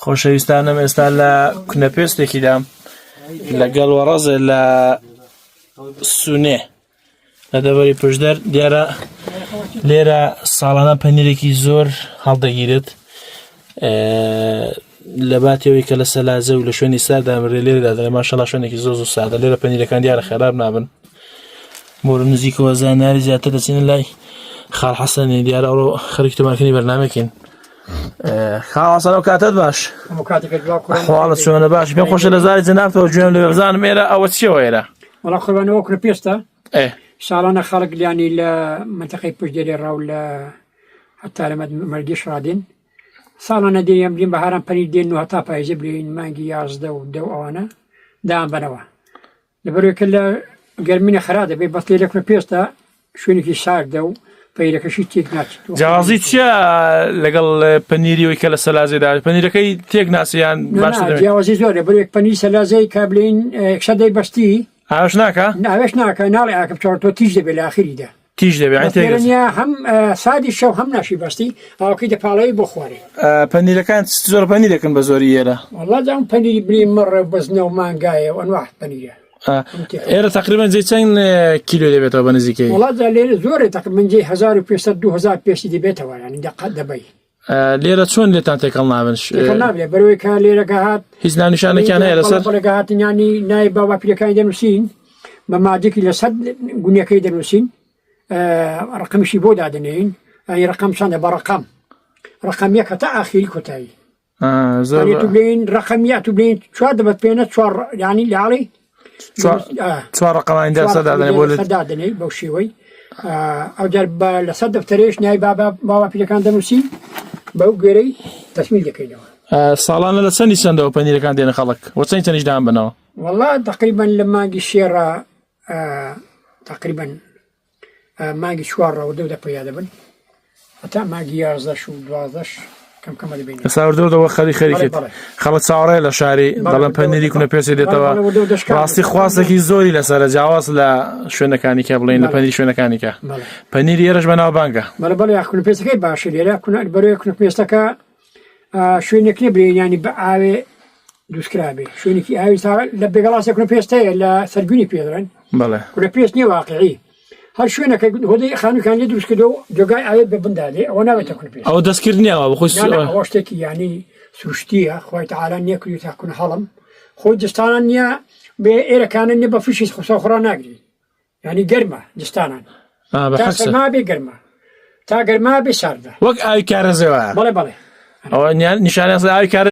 خۆشەویستانم ئێستا لە کونەپێستێکیدا لەگەڵ وەڕەزێ لە سونێ لە دەبەری پشدەر دیارە لێرە ساڵانە پەنیرێکی زۆر هەڵدەگیرێت لە باتیەوەی کە لە سەلازە و لە شوێنی ساردا ئەمڕێ لێرەدا دەڵێ ماشەڵڵا شوێنێکی زۆر سادە لێرە پەنیرەکان دیارە خێراب نابن بۆرە نزیکەوە زانیاری زیاتر دەچینە لای خاڵ حەسەنی دیارە ئەوڕۆ خەریکی تۆمارکردنی بەرنامەکەین خاڵ حەسەن ئەو کاتت باش ئەحواڵت چۆنە باش پێم خۆشە لە زاری جەنابتەوە گوێم لێ بزانم ئێرە ئەوە چیەوە ئێرە وەڵا قوربانەوە کونەپێستە ساڵانە خەڵک لانی لە منتەقەی پشدەری ڕاو لە هەتا لە مەرگیش ڕادێن ساڵانە دێن بلین بەهاران پەنیر دێن و هەتا پاییزە بلین مانگی 11 و 10 ئەوانە دان بنەوە لەبەرەوەی کە لە گەرمینە خەرا دەبێت بەڵێ لە کونەپێستە شوێنێکی ساردە و پەیرەکەشی تێک ناچێت جیاوازی چییە لەگەڵ پەنیریەوەی کە لە سەلازێدا پەنیرەکەی تێک ناسییان باش جیاوازی زۆرە بەرێک پەنیر سەلازەی کە بلین یەکسەدەی بەستی ئاوش ناکە ناوێش ناکە ناڵێ ئاکە بچۆڕ تۆ تیژ دەبێت لە ئاخریدا تیژ دەبێت هەم سادی شەو هەم ناشی بەستی ئاوکەی دەپاڵەوەی بۆ خوارێ پەنیرەکان زۆر پەنیرەکەن بە زۆری ئێرە وەڵا جام پەنیری بلین مەڕە بەزنە و مانگایە ئەنواع پەنیرە ئێرە تقریبا جێ چەند کیلۆ دەبێتەوە بە نزیکەی وڵات لێرە زۆرە تقریبا جێ 1500 2000 پێشی دەبێتەوە ینی دقت دەبەی لێرە چۆن لێتان تێکەڵ نابن نابێت بەرەوەی کە لێرەکە هات هیچ ناونیشانێکیان هەیە لەسەر بەڵێگە هاتنیانی نای باوا پیرەکانی دەنووسین بە مادێکی لە سەد گونیەکەی دەنووسین ڕقمیشی بۆ دادنێین ئەی ڕقم چەندە بە ڕقم یەک هەتا ئاخری کۆتایی تو بلین ڕقمیات و بلین چوار دەبێت پێنە چوار ینی لاڵی چوار ڕقەمانی دەسەدادنێ بۆ دادنێ بەو شێوەی ئەو جار لە سەد دەفتەرێش نای باوا پیرەکان دەنووسین بەو گوێرەی تەسمیل دەکەینەوە ساڵانە لە چەندی چەندەوە پەنیرەکان دێنە خەڵک وە چەند چەندیش دان بنەوە وەڵا تقریبا لە مانگی شێڕە تقریبا مانگی چوارڕەوە دە پیا دەبن هەتا مانگی 11 و 12 کەم کەمە دەبین ساوردەوە خەریکێت خەڵک چاوەڕێ لە شاری دەڵێن پەنیری کونەپێسی دێتەوە ڕاستی خواستێکی زۆری لەسەرە جیاواز لە شوێنەکانی کە بڵێن لە پەنیری شوێنەکانی کە پەنیری ئێرەش بەناوبانگە بەڵێ کونەپێستەکەی باشە لێرە بەروێ کونەپێستەکە شوێنێک نەبرێ ینی بە ئاوێ دروستکرابێ شوێنێکی ئاوی لە بێگەڵاسێک کونەپێستەیە لە سەرگونی پێدرێن کونەپێست نییە واقعی هەر شوێنەکە هۆدەی خانووکان لێ دروستکردەوە جۆگای ئاوێت بە بندادێ ئەوە ناوێتە کونەپێست ئەو دەستکردنیەوە بەخۆی شتێکی ینی سروشتیە خۆی تەعالا نییە کردی تاکون هەڵم خۆی دستانان نییە بێ ئێرەکانە نیە بە فشی خۆسەخۆڕا ناگری ینی گەرمە دستانان تا سەرما بێ گەرمە تا گەرما بێ ساردا وەک ئاوی کارەزەوە بەڵێ ئەوە نیشانە ئاوی کارە